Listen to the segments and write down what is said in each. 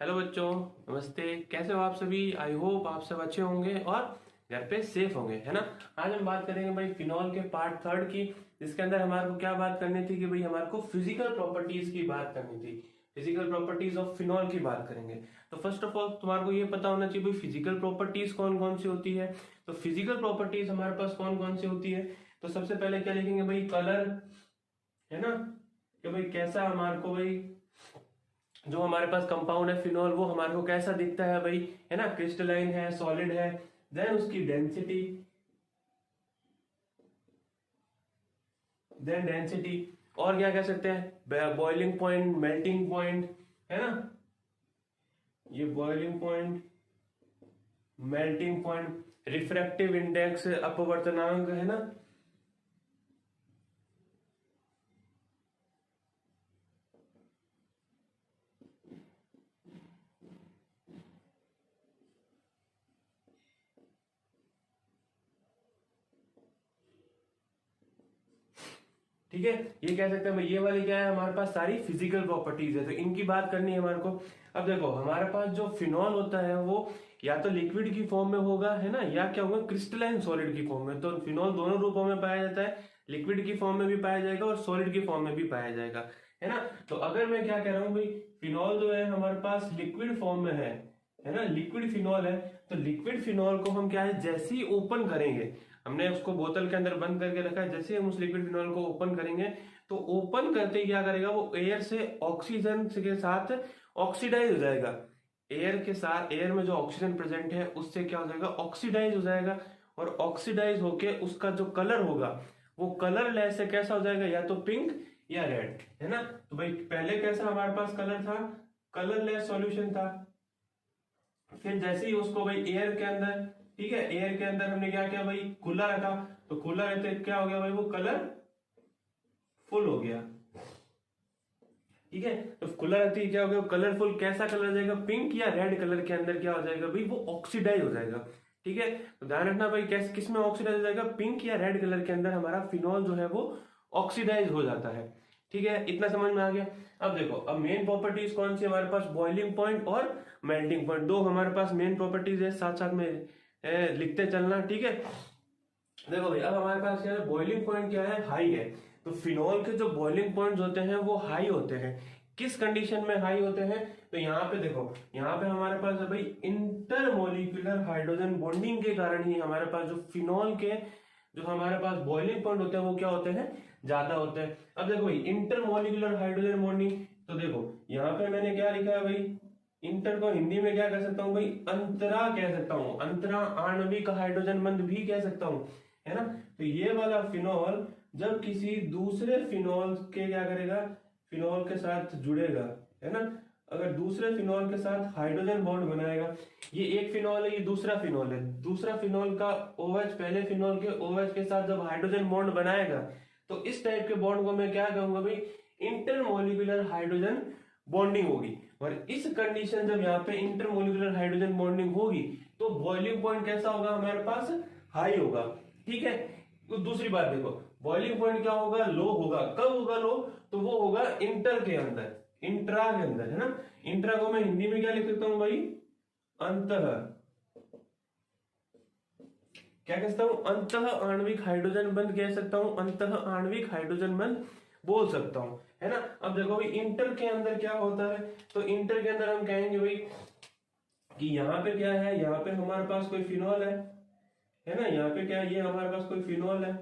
Hello बच्चों, नमस्ते। कैसे हो आप सभी? आई होप आप सब अच्छे होंगे और घर पे सेफ होंगे, है ना। आज हम बात करेंगे भाई फिनॉल के पार्ट थर्ड की, जिसके अंदर हमारे को क्या बात करनी थी कि भाई हमारे को फिजिकल प्रॉपर्टीज की बात करनी थी। फिजिकल प्रॉपर्टीज ऑफ फिनॉल की बात करेंगे। तो फर्स्ट ऑफ ऑल तुम्हारे को ये पता होना चाहिए भाई फिजिकल प्रॉपर्टीज कौन कौन सी होती है। तो फिजिकल प्रॉपर्टीज हमारे पास कौन कौन सी होती है, तो सबसे पहले क्या लिखेंगे भाई, कलर, है ना। कि भाई कैसा हमारे को भाई जो हमारे पास कंपाउंड है फिनॉल, वो हमारे को कैसा दिखता है भाई, है ना। क्रिस्टलाइन है, सॉलिड है। देन उसकी डेंसिटी, और क्या कह सकते हैं, बॉइलिंग पॉइंट, मेल्टिंग पॉइंट, है ना। ये boiling point, melting point, refractive index, अपवर्तनांक, है ना। ठीक है, ये कह सकते हैं भाई, ये वाली क्या है, हमारे पास सारी फिजिकल प्रॉपर्टीज है, तो इनकी बात करनी है हमारे को। अब देखो हमारे पास जो फिनॉल होता है वो या तो लिक्विड की फॉर्म में होगा, है ना, या क्या होगा, क्रिस्टलाइन सॉलिड की फॉर्म में। तो फिनॉल दोनों रूपों में पाया जाता है, लिक्विड की फॉर्म में भी पाया जाएगा और सॉलिड की फॉर्म में भी पाया जाएगा, है ना। तो अगर मैं क्या कह रहा हूँ भाई, फिनॉल जो है हमारे पास लिक्विड फॉर्म में है ना, लिक्विड फिनॉल है। तो लिक्विड फिनॉल को हम क्या है, जैसे ही ओपन करेंगे, हमने उसको बोतल के अंदर बंद करके रखा है, जैसे हम उस लिक्विड फिनॉल को ओपन करेंगे तो ओपन करते ही क्या करेगा, वो एयर से ऑक्सीजन के साथ ऑक्सीडाइज हो जाएगा। एयर के साथ, एयर में जो ऑक्सीजन प्रेजेंट है उससे क्या हो जाएगा, ऑक्सीडाइज हो जाएगा। और ऑक्सीडाइज होके उसका जो कलर होगा वो कलर लेस से कैसा हो जाएगा, या तो पिंक या रेड, है ना। तो भाई पहले कैसा हमारे पास कलर था, कलर लेस सॉल्यूशन था। फिर जैसे ही उसको भाई एयर के अंदर, ठीक है, एयर के अंदर हमने क्या किया भाई, खुला रखा। तो खुला रहते क्या हो गया भाई, वो कलर फुल हो गया। ठीक है, तो खुला रहती है क्या हो गया, कलरफुल, कैसा कलर हो जाएगा, पिंक या रेड कलर के अंदर क्या हो जाएगा भाई, वो ऑक्सीडाइज हो जाएगा। ठीक है, तो ध्यान रखना भाई, कैसे किस में ऑक्सीडाइज हो जाएगा, पिंक या रेड कलर के अंदर हमारा फिनॉल जो है वो ऑक्सीडाइज हो जाता है। ठीक है, इतना समझ में आ गया। अब देखो, अब मेन प्रॉपर्टीज कौन सी हमारे पास, बॉइलिंग पॉइंट और मेल्टिंग पॉइंट, दो हमारे पास मेन प्रॉपर्टीज है, साथ साथ में लिखते चलना। ठीक है, देखो भाई, अब हमारे पास क्या है, बॉइलिंग पॉइंट क्या है, हाई है। तो फिनॉल के जो बॉइलिंग पॉइंट्स होते हैं वो हाई होते हैं। किस कंडीशन में हाई होते हैं, तो यहाँ पे देखो, यहाँ पे हमारे पास है भाई इंटरमोलिकुलर हाइड्रोजन बॉन्डिंग के कारण ही हमारे पास जो फिनॉल के जो हमारे पास बॉइलिंग पॉइंट होते हैं वो क्या होते हैं, ज्यादा होते हैं। अब देखो भाई, इंटरमोलिकुलर हाइड्रोजन बॉन्डिंग, तो देखो यहाँ पे मैंने क्या लिखा है भाई, इंटर को हिंदी में क्या कह सकता हूँ भाई, अंतरा कह सकता हूँ, अंतरा आणविक हाइड्रोजन बंध भी कह सकता हूँ, है ना। तो ये वाला फिनॉल जब किसी दूसरे फिनॉल के क्या करेगा, फिनॉल के साथ जुड़ेगा, है ना, अगर दूसरे फिनॉल के साथ हाइड्रोजन बॉन्ड बनाएगा, ये एक फिनॉल है, ये दूसरा फिनॉल है, दूसरा फिनॉल का OH पहले फिनॉल के OH के साथ जब हाइड्रोजन बॉन्ड बनाएगा, तो इस टाइप के बॉन्ड को मैं क्या कहूंगा भाई, इंटरमोलिकुलर हाइड्रोजन बॉन्डिंग होगी। और इस कंडीशन जब यहाँ पे इंटरमोलिकुलर हाइड्रोजन बॉन्डिंग होगी तो बॉइलिंग पॉइंट कैसा होगा हमारे पास, हाई होगा। ठीक है, तो दूसरी बात देखो, बॉइलिंग पॉइंट क्या होगा, लो होगा। कब होगा लो, तो वो होगा इंटर के अंदर, इंट्रा के अंदर, है ना। इंट्रा को मैं हिंदी में क्या लिख सकता हूं भाई, अंतः, क्या कह सकता हूं, अंतः आणविक हाइड्रोजन बंध कह सकता हूं, अंतः आणविक हाइड्रोजन बंध बोल सकता हूं, है ना। अब देखो भाई, इंटर के अंदर क्या होता है, तो इंटर के अंदर हम कहेंगे भाई कि यहाँ पे क्या है, यहाँ पे हमारे पास कोई फिनॉल है ना, यहाँ पे क्या है, ये हमारे पास कोई फिनॉल है।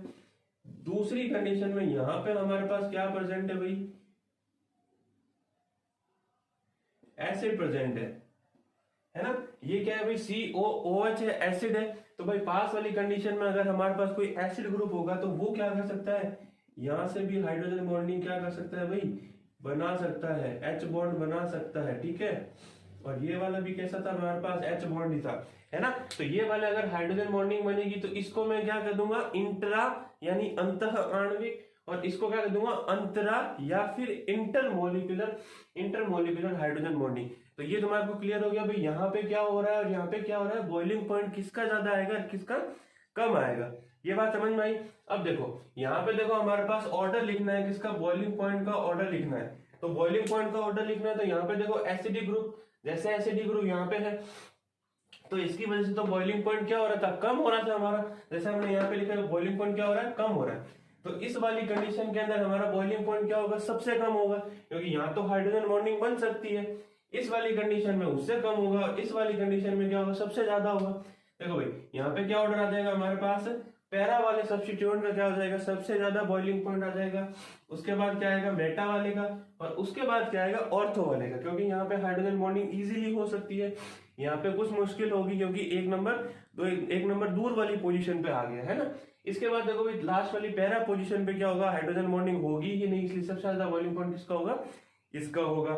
दूसरी कंडीशन में यहाँ पे हमारे पास क्या प्रेजेंट है भाई, एसिड प्रेजेंट है ना। ये क्या है भाई, COOH है, एसिड है। तो भाई पास वाली कंडीशन में अगर हमारे पास कोई एसिड ग्रुप होगा तो वो क्या कर सकता है, यहां से भी हाइड्रोजन बॉन्डिंग क्या कर सकता है भाई, बना सकता है, H बॉन्ड बना सकता है। ठीक है, और ये वाला भी कैसा था, हमारे पास H बॉन्ड ही था, है ना। तो ये वाला अगर हाइड्रोजन बॉन्डिंग बनेगी तो इसको मैं क्या कर दूंगा, इंट्रा यानी अंतः आणविक, और इसको क्या कर दूंगा, अंतरा या फिर इंटरमोलिकुलर, इंटरमोलिकुलर हाइड्रोजन बॉन्डिंग। तो ये तुम्हारे को क्लियर हो गया भाई, यहाँ पे क्या हो रहा है और यहाँ पे क्या हो रहा है, बॉइलिंग पॉइंट किसका ज्यादा आएगा और किसका कम आएगा, ये बात समझ में आई। अब देखो यहाँ पे देखो, हमारे पास ऑर्डर लिखना है, किसका, बॉइलिंग पॉइंट का ऑर्डर लिखना है। तो बॉइलिंग पॉइंट का ऑर्डर लिखना है तो यहाँ पे देखो एसिडिक ग्रुप, जैसे एसिडिक ग्रुप यहाँ पे है तो इसकी वजह से तो बॉइलिंग पॉइंट क्या हो रहा था, कम हो रहा था हमारा। जैसे हमने यहाँ पे लिखा है बॉइलिंग पॉइंट क्या हो रहा है, कम हो रहा है। तो इस वाली कंडीशन के अंदर हमारा बॉइलिंग पॉइंट क्या होगा, सबसे कम होगा, क्योंकि यहाँ तो हाइड्रोजन बॉन्डिंग बन सकती है। इस वाली कंडीशन में उससे कम होगा, इस वाली कंडीशन में क्या होगा, सबसे ज्यादा होगा। देखो भाई यहाँ पे क्या ऑर्डर आ जाएगा हमारे पास, पैरा वाले सब्स्टिट्यूएंट का क्या हो जाएगा, सबसे ज्यादा बॉइलिंग पॉइंट आ जाएगा। उसके बाद क्या आएगा, मेटा वाले का, और उसके बाद क्या आएगा, ऑर्थो वाले का, क्योंकि यहाँ पे हाइड्रोजन बॉन्डिंग इजीली हो सकती है। यहाँ पे कुछ मुश्किल होगी क्योंकि एक नंबर दूर वाली पोजीशन पे आ गया है ना। इसके बाद देखो भाई लास्ट वाली पैरा पोजीशन पे क्या होगा, हाइड्रोजन बॉन्डिंग होगी ही नहीं, इसलिए सबसे ज्यादा बॉइलिंग पॉइंट किसका होगा, इसका होगा।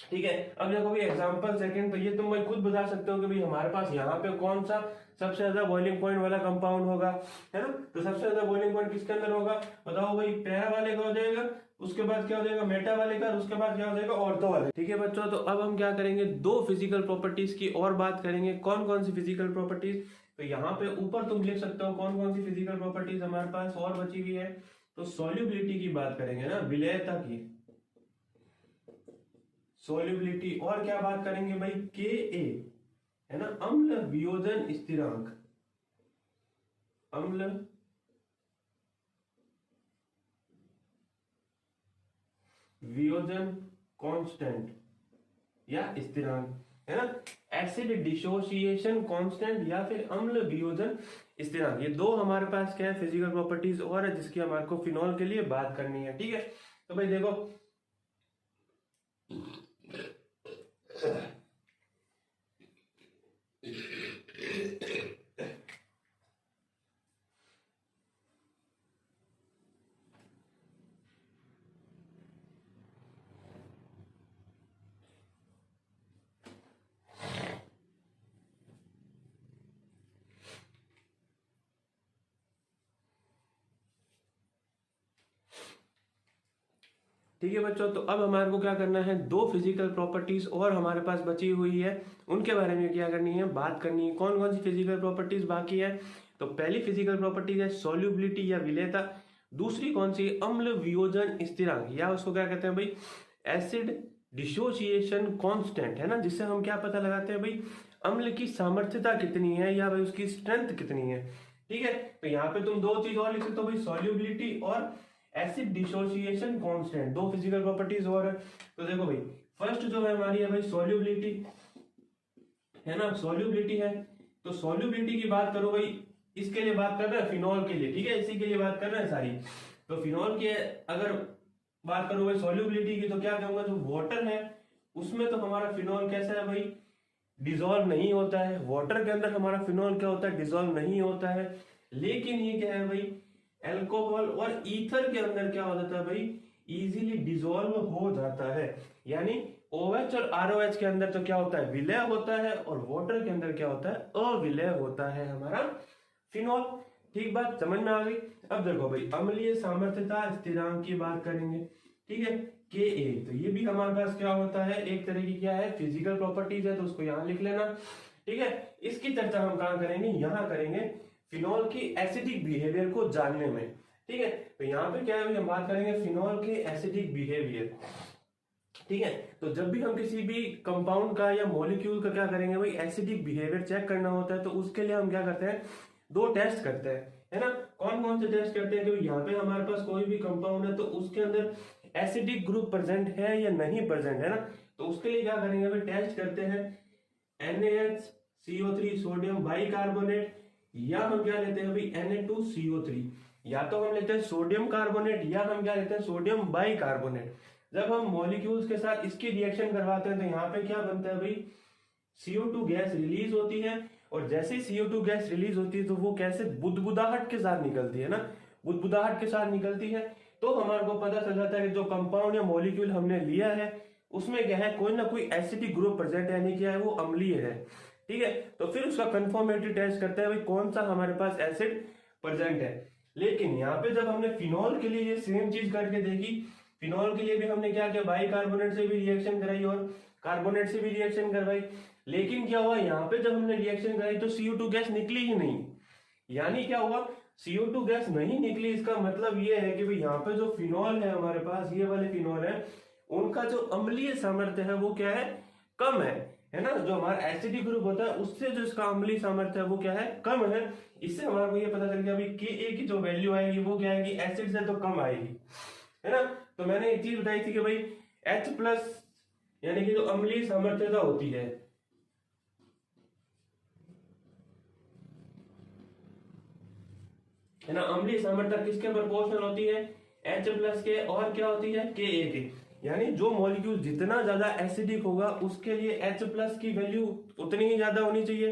ठीक है, अब देखो भाई एग्जांपल सेकंड, तो ये तुम भाई खुद बता सकते हो कि भाई हमारे पास यहाँ पे कौन सा सबसे ज्यादा बॉइलिंग पॉइंट वाला कंपाउंड होगा, है ना। तो सबसे ज्यादा बॉइलिंग पॉइंट किसके अंदर होगा, बताओ भाई, पैरा वाले का हो जाएगा, उसके बाद क्या हो जाएगा, मेटा वाले का, उसके बाद क्या हो जाएगा, ऑर्थो वाले। ठीक है बच्चों, तो अब हम क्या करेंगे, दो फिजिकल प्रॉपर्टीज की और बात करेंगे। कौन कौन सी फिजिकल प्रॉपर्टीज, तो यहाँ पे ऊपर तुम लिख सकते हो कौन कौन सी फिजिकल प्रॉपर्टीज हमारे पास और बची हुई है। तो सॉल्युबिलिटी की बात करेंगे ना, विलेयता की सॉल्युबिलिटी, और क्या बात करेंगे भाई, Ka है ना, अम्ल वियोजन स्थिरांक, अम्ल वियोजन कांस्टेंट या स्थिरांक, है ना। एसिड डिसोसिएशन कांस्टेंट या फिर अम्ल वियोजन स्थिरांक, ये दो हमारे पास क्या है फिजिकल प्रॉपर्टीज और है, जिसकी हमारे को फिनॉल के लिए बात करनी है। ठीक है, तो भाई देखो ठीक है बच्चों, तो अब हमारे को क्या करना है, दो फिजिकल प्रॉपर्टीज और हमारे पास बची हुई है, उनके बारे में क्या करनी है, बात करनी है। कौन कौन सी फिजिकल प्रॉपर्टीज बाकी है, तो पहली फिजिकल प्रॉपर्टीज है सॉल्युबिलिटी या विलेयता, दूसरी कौन सी, अम्ल वियोजन स्थिरांक, या उसको क्या कहते हैं भाई, एसिड डिसोसिएशन कांस्टेंट, है ना, जिससे हम क्या पता लगाते हैं भाई, अम्ल की सामर्थ्यता कितनी है या भाई उसकी स्ट्रेंथ कितनी है। ठीक है, तो यहाँ पे तुम दो चीज और लिख सकते हो भाई, सॉल्युबिलिटी और एसिड डिसोसिएशन कांस्टेंट, दो फिजिकल प्रॉपर्टीज और है। तो देखो भाई फर्स्ट जो है हमारी है भाई सॉल्युबिलिटी, है ना, सॉल्युबिलिटी है। तो सॉल्युबिलिटी की बात करो भाई, इसके लिए बात कर रहे हैं फिनॉल के लिए, ठीक है, इसी के लिए बात कर रहे हैं सारी। तो फिनॉल की अगर बात करो भाई सॉल्युबिलिटी की, तो क्या कहूंगा, जो वाटर है उसमें तो हमारा फिनॉल कैसा है भाई, डिजोल्व नहीं होता है। वाटर के अंदर हमारा फिनॉल क्या होता है, डिजोल्व नहीं होता है। लेकिन ये क्या है भाई, अल्कोहल और ईथर के अंदर क्या हो जाता है भाई, इजीली डिजोल्व हो जाता है। यानी OH और ROH के अंदर तो क्या होता है, विलय होता है, और वाटर के अंदर क्या होता है, अविलय होता है हमारा फिनॉल। ठीक बात समझ में आ गई। अब देखो भाई अम्लीय सामर्थ्यता स्थिरांक की बात करेंगे, ठीक है, Ka, तो ये भी हमारे पास क्या होता है, एक तरह की क्या है फिजिकल प्रॉपर्टीज है, तो उसको यहाँ लिख लेना। ठीक है, इसकी चर्चा हम कहाँ करेंगे, यहाँ करेंगे फिनॉल की एसिडिक बिहेवियर को जानने में। ठीक है, तो यहाँ पे क्या है, हम बात करेंगे फिनॉल के एसिडिक बिहेवियर। ठीक है, तो जब भी हम किसी भी कंपाउंड का या मॉलिक्यूल का क्या करेंगे भाई, एसिडिक बिहेवियर चेक करना होता है, तो उसके लिए हम क्या करते हैं, दो टेस्ट करते हैं, है ना। कौन कौन से टेस्ट करते हैं, कि यहाँ पे हमारे पास कोई भी कंपाउंड है तो उसके अंदर एसिडिक ग्रुप प्रेजेंट है या नहीं प्रेजेंट, है ना। तो उसके लिए क्या करेंगे भाई, टेस्ट करते हैं NaHCO3 सोडियम बाइकार्बोनेट, या हम क्या लेते हैं भाई Na2CO3, या तो हम लेते हैं सोडियम कार्बोनेट या हम क्या लेते हैं सोडियम बाइकार्बोनेट। जब हम मॉलिक्यूल्स के साथ इसकी रिएक्शन करवाते हैं तो यहाँ पे क्या बनता है भाई, CO2 गैस रिलीज होती है, और जैसे ही CO2 गैस रिलीज होती है तो वो कैसे बुदबुदाहट के साथ निकलती है ना, बुदबुदाहट के साथ निकलती है। तो हमारे को पता चल जाता है कि जो कंपाउंड या मॉलिक्यूल हमने लिया है उसमें क्या है, कोई ना कोई एसिडिक ग्रुप प्रेजेंट है, यानी क्या है वो अम्लीय है। ठीक है, तो फिर उसका कंफर्मेटरी टेस्ट करते हैं भाई कौन सा हमारे पास एसिड प्रेजेंट है। लेकिन यहाँ पे जब हमने फिनॉल के लिए ये सेम चीज करके देखी, फिनॉल के लिए भी हमने क्या किया, बाइकार्बोनेट से भी रिएक्शन कराई और कार्बोनेट से भी रिएक्शन करवाई। लेकिन क्या हुआ, यहाँ पे जब हमने रिएक्शन कराई तो CO2 गैस निकली ही नहीं। यानी क्या हुआ, CO2 गैस नहीं निकली, इसका मतलब ये है कि भाई यहाँ पे जो फिनॉल है हमारे पास, ये वाले फिनॉल है, उनका जो अम्लीय सामर्थ्य है वो क्या है, कम है ना। जो हमारा एसिडिक ग्रुप होता है उससे जो इसका अम्लीय सामर्थ्य है वो क्या है, कम है। इससे हमारे को ये पता चल गया भाई Ka की जो वैल्यू आएगी वो क्या आएगी, एसिड से तो कम आएगी, है ना। तो मैंने एक चीज बताई थी कि भाई H+ यानी कि जो अम्लीय सामर्थ्यता होती है ना, अम्लीय सामर्थ्यता किसके प्रोपोर्शनल होती है, H+ के, और क्या होती है, Ka के। यानी जो मॉलिक्यूल जितना ज्यादा एसिडिक होगा उसके लिए H+ की वैल्यू उतनी ही ज्यादा होनी चाहिए,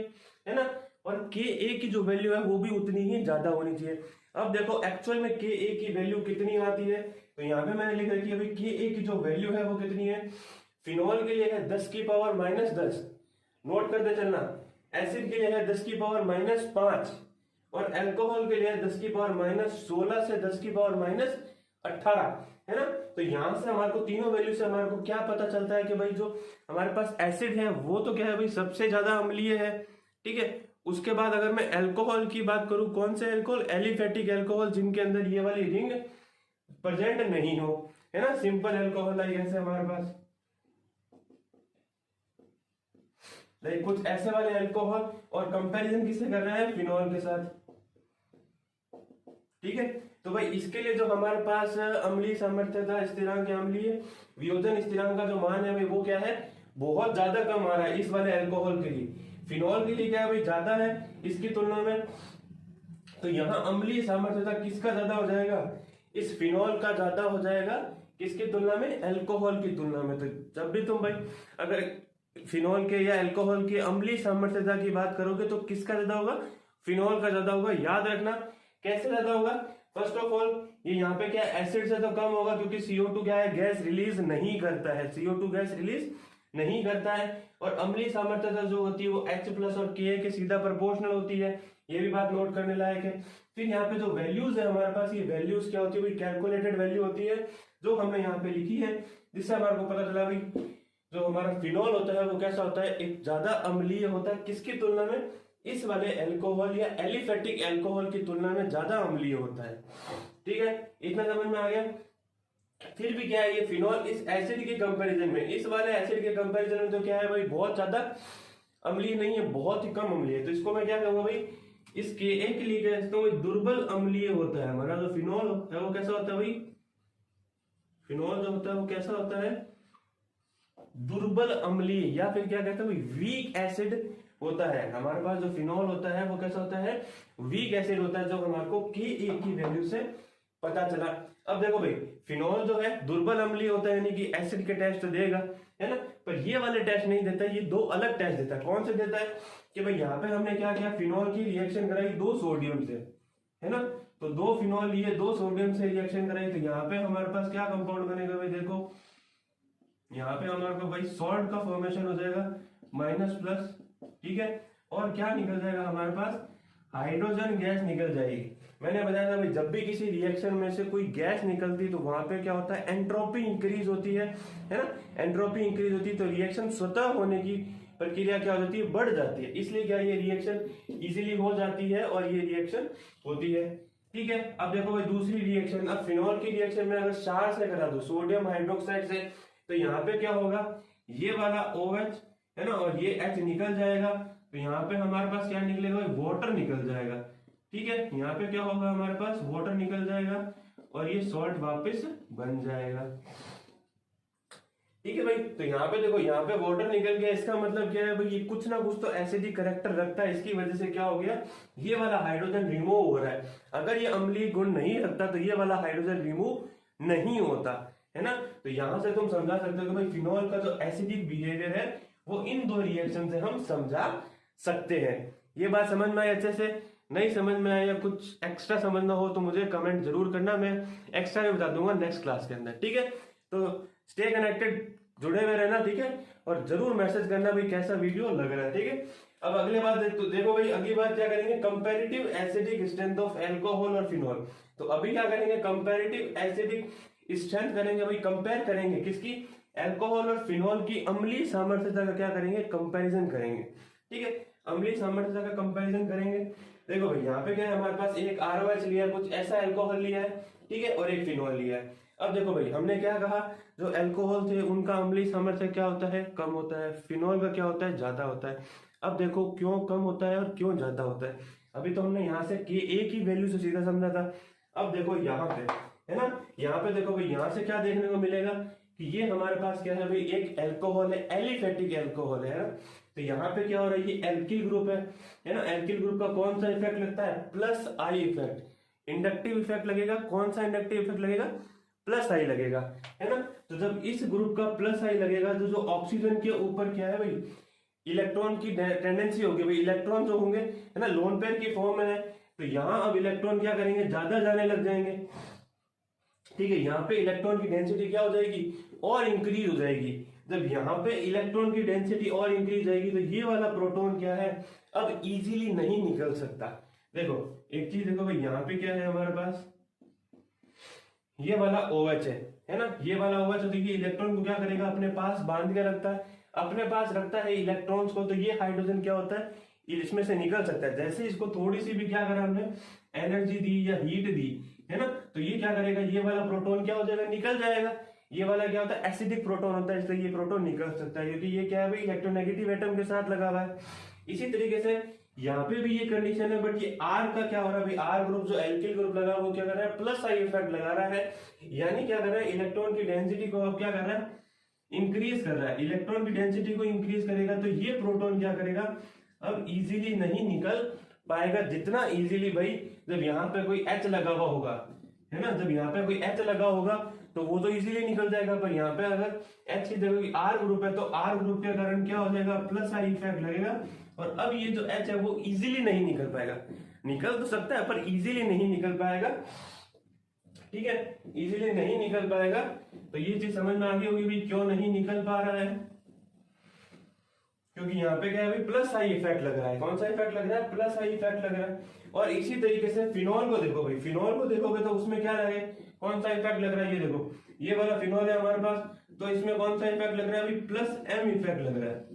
है ना, और Ka की जो वैल्यू है वो भी उतनी ही ज्यादा होनी चाहिए। अब देखो एक्चुअल में Ka की वैल्यू कितनी आती है, तो यहाँ पे मैंने लिख रखी है भाई Ka की जो वैल्यू है वो कितनी है, फिनॉल के लिए है 10⁻−10, नोट करते चलना, एसिड के लिए है 10⁻−5, और अल्कोहल के लिए 10⁻16 से 10⁻18, है ना। तो यहां से हमारे को तीनों वैल्यू से हमारे को क्या पता चलता है कि भाई जो हमारे पास एसिड है वो तो क्या है भाई सबसे ज्यादा अम्लीय है, ठीक है। उसके बाद अगर मैं अल्कोहल की बात करूं, कौन से अल्कोहल, एलिफेटिक अल्कोहल, जिनके अंदर ये वाली रिंग प्रेजेंट नहीं हो, है ना, सिंपल अल्कोहल आई ऐसे हमारे पास, लाइक कुछ ऐसे वाले अल्कोहल, और कंपैरिजन किससे कर रहे हैं, फिनॉल के साथ, ठीक है। तो भाई इसके लिए जो हमारे पास अम्लीय सामर्थ्यता स्थिरांक, अम्लीय वियोजन स्थिरांक का जो मान है भाई वो क्या है, बहुत ज्यादा कम आ रहा है इस वाले अल्कोहल के लिए। फिनॉल के लिए क्या है भाई, ज्यादा है इसकी तुलना में। तो यहाँ अम्लीय सामर्थ्यता किसका ज्यादा हो जाएगा, इस फिनॉल का ज्यादा हो जाएगा, किसकी तुलना में, अल्कोहल की तुलना में। तो जब भी तुम भाई अगर फिनॉल के या अल्कोहल की अम्लीय सामर्थ्यता की बात करोगे तो किसका ज्यादा होगा, फिनॉल का ज्यादा होगा। याद रखना कैसे ज्यादा होगा, फर्स्ट ऑफ ऑल ये यहाँ पे क्या एसिड से तो कम होगा क्योंकि CO2 क्या है, गैस रिलीज नहीं करता है, CO2 गैस रिलीज नहीं करता है। और अम्लीय सामर्थ्यता जो होती है वो H+ और Ka के सीधा प्रोपोर्शनल होती है, ये भी बात नोट करने लायक है। फिर यहाँ पे जो वैल्यूज है हमारे पास, ये वैल्यूज क्या होती है, कैलकुलेटेड वैल्यू होती है जो हमने यहाँ पे लिखी है, जिससे हमारे को पता चला भाई जो हमारा फिनॉल होता है वो कैसा होता है, एक ज्यादा अम्लीय होता है, किसकी तुलना में, इस वाले अल्कोहल या एलिफेटिक अल्कोहल की तुलना में ज्यादा अम्लीय होता है, ठीक है। इतना समझ में आ गया। फिर भी क्या है, ये फिनॉल इस एसिड के कंपैरिजन में, इस वाले एसिड के कंपैरिजन में तो क्या है भाई बहुत ज्यादा अम्लीय नहीं है, बहुत ही कम अम्लीय है। तो इसको मैं क्या कहूंगा भाई, इस Ka के लिए कह सकता हूँ दुर्बल अम्लीय होता है। हमारा जो फिनॉल है वो कैसा होता है भाई, फिनॉल जो होता है वो कैसा होता है, दुर्बल अम्लीय, या फिर क्या कहते हैं वीक एसिड होता है। हमारे पास जो फिनॉल होता है वो कैसा होता है, वीक एसिड होता है, जो हमारे को Ka की वैल्यू से पता चला। अब देखो भाई फिनॉल जो है दुर्बल अम्लीय होता है, यानी कि एसिड के टेस्ट तो देगा, है ना, पर ये वाले टेस्ट नहीं देता, ये दो अलग टेस्ट देता है। कौन से देता है कि भाई यहाँ पे हमने क्या किया, फिनॉल की रिएक्शन कराई 2 सोडियम से, है ना, तो 2 फिनॉल लिए 2 सोडियम से रिएक्शन कराई, तो यहाँ पे हमारे पास क्या कंपाउंड बनेगा भाई, देखो यहाँ पे हमारे को भाई सॉल्ट का फॉर्मेशन हो जाएगा -+, ठीक है, और क्या निकल जाएगा हमारे पास, हाइड्रोजन गैस निकल जाएगी। मैंने बताया था भाई जब भी किसी रिएक्शन में से कोई गैस निकलती तो वहां पे क्या होता है, एंट्रोपी इंक्रीज होती है ना, एंट्रोपी इंक्रीज होती है तो रिएक्शन स्वतः होने की प्रक्रिया क्या हो जाती है, बढ़ जाती है, इसलिए क्या ये रिएक्शन इजीली हो जाती है और ये रिएक्शन होती है, ठीक है। अब देखो भाई दूसरी रिएक्शन, अब फिनॉल की रिएक्शन में अगर क्षार से करा दो, सोडियम हाइड्रोक्साइड से, तो यहाँ पे क्या होगा, ये वाला OH है ना, और ये H निकल जाएगा, तो यहाँ पे हमारे पास क्या निकलेगा, वाटर निकल जाएगा, ठीक है। यहाँ पे क्या होगा, हमारे पास वाटर निकल जाएगा और ये सॉल्ट वापस बन जाएगा, ठीक है भाई। तो यहाँ पे देखो, यहाँ पे वाटर निकल गया, इसका मतलब क्या है भाई, ये कुछ ना कुछ तो एसिडिक करैक्टर रखता है, इसकी वजह से क्या हो गया, ये वाला हाइड्रोजन रिमूव हो रहा है। अगर ये अम्लीय गुण नहीं रखता तो ये वाला हाइड्रोजन रिमूव नहीं होता, है ना। तो यहां से तुम समझा सकते हो कि भाई फिनॉल का जो एसिडिक बिहेवियर है वो इन दो रिएक्शन से हम समझा सकते हैं। ये बात समझ में आई अच्छे से, नहीं समझ में आया या कुछ एक्स्ट्रा समझना हो तो मुझे कमेंट जरूर करना, मैं एक्स्ट्रा भी बता दूंगा नेक्स्ट क्लास के अंदर, ठीक है। तो स्टे कनेक्टेड, जुड़े हुए रहना, ठीक है, और जरूर मैसेज करना भाई कैसा वीडियो लग रहा है, ठीक है। अब अगले बात देखो भाई, अगली बात क्या करेंगे, comparative acidic strength of alcohol और फिनॉल। तो अभी क्या करेंगे, कंपैरेटिव एसिडिक स्ट्रेंथ करेंगे भाई, कंपेयर करेंगे किसकी, अल्कोहल और फिनॉल की अम्लीय सामर्थ्यता का क्या करेंगे, कंपैरिजन करेंगे, ठीक है। अम्लीय सामर्थ्यता का कंपैरिजन करेंगे। देखो भाई यहाँ पे क्या है, हमारे पास एक ROH लिया है, कुछ ऐसा अल्कोहल लिया है, ठीक है, और एक फिनॉल लिया है। अब देखो भाई हमने क्या कहा, जो अल्कोहल थे उनका अम्लीय सामर्थ्य क्या होता है, कम होता है, फिनॉल का क्या होता है, ज्यादा होता है। अब देखो क्यों कम होता है और क्यों ज्यादा होता है, अभी तो हमने यहाँ से एक ही वैल्यू से सीधा समझा था। अब देखो यहाँ पे है ना, यहाँ पे देखो भाई यहाँ से क्या देखने को मिलेगा कि ये हमारे पास क्या है भाई, एक अल्कोहल है, एलिफेटिक अल्कोहल है ना। तो यहाँ पे क्या हो रहा है, ये एल्किल ग्रुप है ना। एल्किल ग्रुप का कौन सा इफेक्ट लगता है, plus I effect, inductive effect लगेगा। कौन सा इंडक्टिव इफेक्ट लगेगा, प्लस आई लगेगा, है ना। तो जब इस ग्रुप का प्लस आई लगेगा तो जो ऑक्सीजन के ऊपर क्या है भाई, इलेक्ट्रॉन की टेंडेंसी होगी भाई, इलेक्ट्रॉन जो होंगे है ना लोन पेयर की फॉर्म में है, तो यहाँ अब इलेक्ट्रॉन क्या करेंगे, ज्यादा जाने लग जाएंगे, ठीक है। यहाँ पे इलेक्ट्रॉन की डेंसिटी क्या हो जाएगी, और इंक्रीज हो जाएगी। जब यहाँ पे इलेक्ट्रॉन की डेंसिटी और इंक्रीज जाएगी तो ये वाला प्रोटॉन क्या है, अब इजीली नहीं निकल सकता। देखो एक चीज देखो भाई, यहाँ पे क्या है हमारे पास, ये वाला OH है ना, ये वाला OH तो देखिए इलेक्ट्रॉन को क्या करेगा, अपने पास बांध के रखता है, अपने पास रखता है इलेक्ट्रॉन्स को। तो ये हाइड्रोजन क्या होता है, इसमें से निकल सकता है। जैसे इसको थोड़ी सी भी क्या करा हमने, एनर्जी दी या हीट दी, है ना, तो ये क्या करेगा, ये वाला प्रोटॉन क्या हो जाएगा, निकल जाएगा। ये वाला क्या होता है, एसिडिक प्रोटॉन होता है, इसलिए ये प्रोटॉन निकल सकता है, क्योंकि ये क्या है भाई, इलेक्ट्रोनेगेटिव एटम के साथ लगा हुआ है। इसी तरीके से यहाँ पे भी ये कंडीशन है, बट ये R का क्या हो रहा है भाई, R ग्रुप जो एल्किल ग्रुप लगा वो क्या कर रहा है, प्लस आई इफेक्ट लगा रहा है, यानी क्या कर रहा है, इलेक्ट्रॉन की डेंसिटी को अब क्या कर रहा है, इंक्रीज कर रहा है। इलेक्ट्रॉन की डेंसिटी को इंक्रीज करेगा तो ये प्रोटॉन क्या करेगा, अब इजीली नहीं निकल पाएगा। जितना इजीली भाई, जब यहाँ पे कोई H लगा हुआ होगा, है ना, जब यहाँ पे कोई H लगा होगा तो वो तो इजीली निकल जाएगा, पर यहाँ पे अगर H की जगह R ग्रुप है तो R ग्रुप के कारण क्या हो जाएगा, प्लस आई इफेक्ट लगेगा, और अब ये जो H है वो इजीली नहीं निकल पाएगा। निकल तो सकता है पर इजीली नहीं निकल पाएगा, ठीक है, इजीली नहीं निकल पाएगा। तो ये चीज समझ में आ गई होगी भी क्यों नहीं निकल पा रहा है, क्योंकि यहाँ पे क्या है भाई, प्लस आई इफेक्ट लग रहा है। कौन सा इफेक्ट लग रहा है, प्लस आई इफेक्ट लग रहा है। और इसी तरीके से फिनॉल को देखो भाई, फिनॉल को देखोगे तो उसमें क्या लगे, कौन सा इफेक्ट लग रहा है, ये देखो ये वाला फिनॉल है हमारे पास, तो इसमें कौन सा इफेक्ट लग रहा है भाई, प्लस एम इफेक्ट लग रहा है।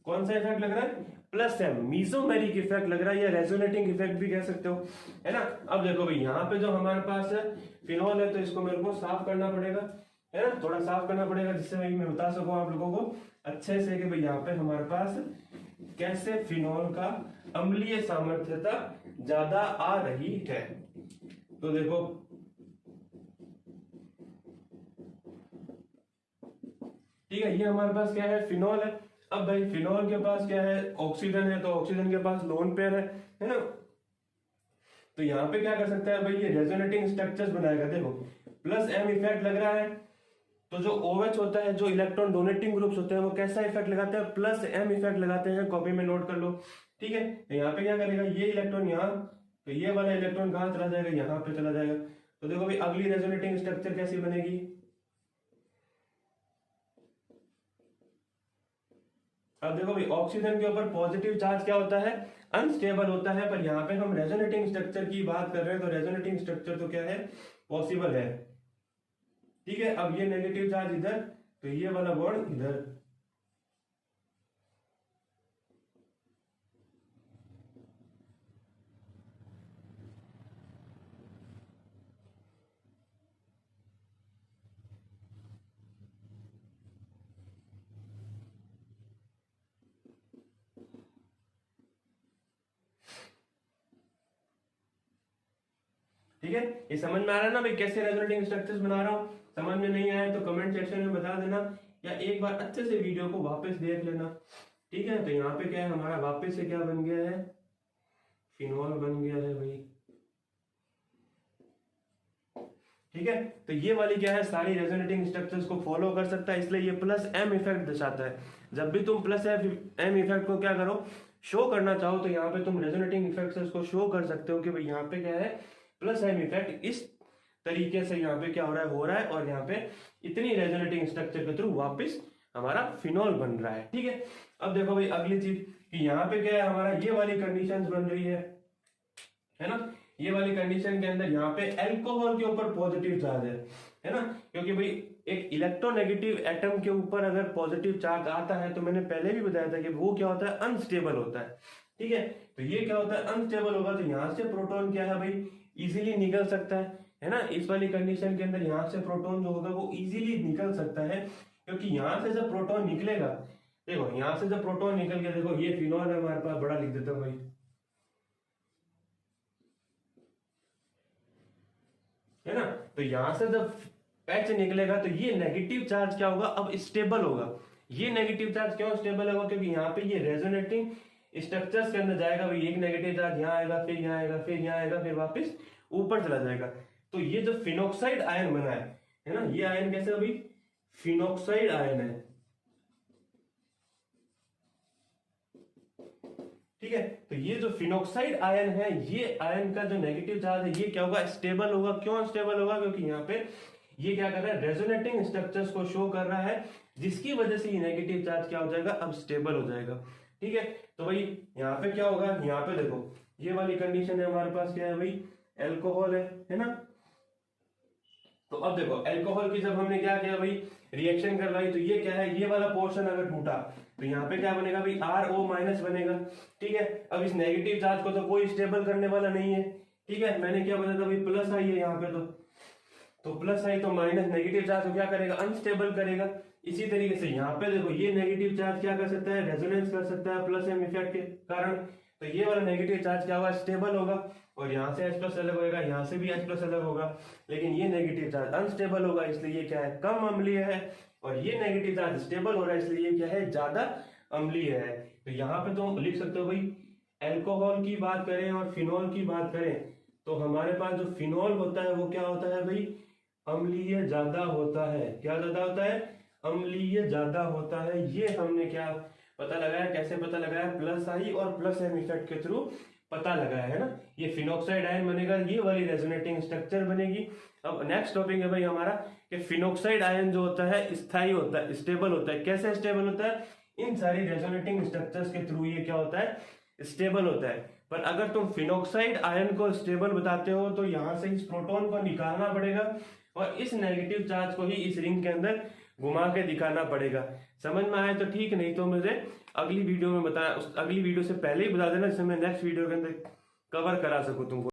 कौन सा इफेक्ट लग रहा है, प्लस एम, मीसोमेरिक इफेक्ट लग रहा है, या रेजोनेटिंग इफेक्ट भी कह सकते हो, है ना। अब देखो भाई यहाँ पे जो हमारे पास है फिनॉल है, तो इसको मेरे को साफ करना पड़ेगा, है ना, थोड़ा साफ करना पड़ेगा, जिससे भाई मैं बता सकूं आप लोगों को अच्छे से कि भाई यहाँ पे हमारे पास कैसे फिनॉल का अम्लीय सामर्थ्यता ज्यादा आ रही है। तो देखो ठीक है, ये हमारे पास क्या है, फिनॉल है। अब भाई फिनॉल के पास क्या है, ऑक्सीजन है, तो ऑक्सीजन के पास लोन पेयर है ना। तो यहाँ पे क्या कर सकता है भाई, ये रेजोनेटिंग स्ट्रक्चर्स बनाएगा। देखो प्लस एम इफेक्ट लग रहा है, तो जो OH होता है, जो इलेक्ट्रॉन डोनेटिंग ग्रुप्स होते हैं, वो कैसा इफेक्ट लगाते हैं, प्लस एम इफेक्ट लगाते हैं। कॉपी में नोट कर लो, ठीक है। तो यहाँ पे क्या करेगा, ये इलेक्ट्रॉन यहाँ, तो ये वाला इलेक्ट्रॉन कहाँ चला जाएगा, यहाँ पे चला जाएगा। तो देखो भाई अगली रेजोनेटिंग स्ट्रक्चर कैसी बनेगी, अब देखो भाई ऑक्सीजन के ऊपर पॉजिटिव चार्ज क्या होता है, अनस्टेबल होता है, पर यहाँ पे हम रेजोनेटिंग स्ट्रक्चर की बात कर रहे हैं, तो रेजोनेटिंग स्ट्रक्चर तो क्या है, पॉसिबल है, ठीक है। अब ये नेगेटिव चार्ज इधर, तो ये वाला बॉन्ड इधर, ठीक है। ये समझ में आ रहा है ना भाई, कैसे रेजोनेटिंग स्ट्रक्चर्स बना रहा हूँ। समझ में नहीं आया तो कमेंट सेक्शन में बता देना, या एक बार अच्छे से वीडियो को वापस देख लेना, ठीक है। तो यहाँ पे क्या है, हमारा वापस से क्या बन गया है, फिनॉल बन गया है भाई, ठीक है। तो ये वाली क्या है, सारी रेजोनेटिंग स्ट्रक्चर्स को फॉलो कर सकता है, इसलिए ये प्लस एम इफेक्ट दर्शाता है। जब भी तुम प्लस एम इफेक्ट को क्या करो, शो करना चाहो, तो यहाँ पे तुम रेजोनेटिंग इफेक्ट्स को शो कर सकते हो कि भाई यहाँ पे क्या है, प्लस एम इफेक्ट इस तरीके से यहाँ पे क्या हो रहा है, और यहाँ पे इतनी रेजोनेटिंग स्ट्रक्चर के थ्रू वापस हमारा फिनॉल बन रहा है, ठीक है। अब देखो भाई अगली चीज कि यहाँ पे क्या है, हमारा ये वाली कंडीशन बन रही है ना। ये वाली कंडीशन के अंदर यहाँ पे अल्कोहल के ऊपर पॉजिटिव चार्ज है ना, क्योंकि भाई एक इलेक्ट्रोनेगेटिव एटम के ऊपर अगर पॉजिटिव चार्ज आता है तो मैंने पहले भी बताया था कि वो क्या होता है, अनस्टेबल होता है। ठीक है, तो ये क्या होता है, अनस्टेबल होगा। तो यहाँ से प्रोटॉन क्या है भाई, इजीली निकल सकता है ना। इस वाली कंडीशन के अंदर यहाँ से प्रोटॉन जो होगा वो इजीली निकल सकता है, क्योंकि यहाँ से जब प्रोटॉन निकलेगा, देखो यहाँ से जब प्रोटॉन निकल के, देखो ये फिनॉल है हमारे पास, बड़ा लिख देता हूँ भाई, है ना। तो यहां से जब एच निकलेगा तो ये नेगेटिव चार्ज क्या होगा, अब स्टेबल होगा। ये नेगेटिव चार्ज क्यों स्टेबल होगा, क्योंकि यहाँ पे ये रेजोनेटिंग स्ट्रक्चर्स के अंदर जाएगा भाई। एक नेगेटिव चार्ज यहाँ आएगा, फिर यहाँ आएगा, फिर यहाँ आएगा, फिर वापस ऊपर चला जाएगा। तो ये जो फिनोक्साइड आयन बना है ना, ये आयन कैसे अभी, फिनोक्साइड आयन है। ठीक है, तो ये जो फिनोक्साइड आयन है, ये आयन का जो नेगेटिव चार्ज है ये क्या होगा, स्टेबल होगा। क्यों स्टेबल होगा, क्योंकि यहाँ पे ये क्या कर रहा है, रेजोनेटिंग स्ट्रक्चर्स को शो कर रहा है, जिसकी वजह से ये नेगेटिव चार्ज क्या हो जाएगा, अब स्टेबल हो जाएगा। ठीक है, तो भाई यहाँ पे क्या होगा, यहाँ पे देखो ये वाली कंडीशन है हमारे पास, क्या है भाई, एल्कोहल है ना। तो अब देखो एल्कोहल की जब हमने क्या किया भाई, रिएक्शन करवाई, तो ये क्या है, ये वाला पोर्शन अगर टूटा तो यहाँ पे क्या बनेगा भाई, RO माइनस बनेगा। ठीक है, अब इस नेगेटिव चार्ज को तो कोई स्टेबल करने वाला नहीं है। ठीक है, मैंने क्या बताया था भाई, प्लस आई है यहाँ पे, तो प्लस आई तो माइनस नेगेटिव चार्ज को क्या करेगा, अनस्टेबल करेगा। इसी तरीके से यहाँ पे देखो ये नेगेटिव चार्ज क्या कर सकता है, रेजोनेंस कर सकता है प्लस एम इफेक्ट के कारण। तो ये वाला नेगेटिव चार्ज क्या होगा, स्टेबल होगा, और यहाँ से H प्लस अलग होगा, यहाँ से भी H प्लस अलग होगा। लेकिन ये नेगेटिव चार्ज अनस्टेबल होगा, इसलिए ये क्या है, कम अम्लीय है। और ये नेगेटिव चार्ज स्टेबल हो रहा है, इसलिए ये क्या है, ज्यादा अम्लीय है। तो यहाँ पे तो लिख सकते हो भाई, एल्कोहल की बात करें और फिनॉल की बात करें, तो हमारे पास जो फिनॉल होता है वो क्या होता है भाई, अम्लीय ज्यादा होता है। क्या ज्यादा होता है, अम्लीय ज्यादा होता है। ये हमने क्या पता लगाया, कैसे पता लगाया, प्लस आई और प्लस एम इफेक्ट के थ्रू पता लगाया है ना। ये फिनोक्साइड आयन बनेगा, ये वाली रेजोनेटिंग स्ट्रक्चर बनेगी। अब नेक्स्ट टॉपिक है भाई हमारा कि फिनोक्साइड आयन जो होता है स्थायी होता है, स्टेबल होता है। कैसे स्टेबल होता है, इन सारी रेजोनेटिंग स्ट्रक्चर्स के थ्रू ये क्या होता है, स्टेबल होता है। पर अगर तुम फिनोक्साइड आयन को स्टेबल बताते हो तो यहां से इस प्रोटॉन को निकालना पड़ेगा और इस नेगेटिव चार्ज को ही इस रिंग के अंदर घुमा के दिखाना पड़ेगा। समझ में आए तो ठीक, नहीं तो मुझे अगली वीडियो में अगली वीडियो से पहले ही बता देना, जिससे मैं नेक्स्ट वीडियो के अंदर कवर करा सकूं तुमको।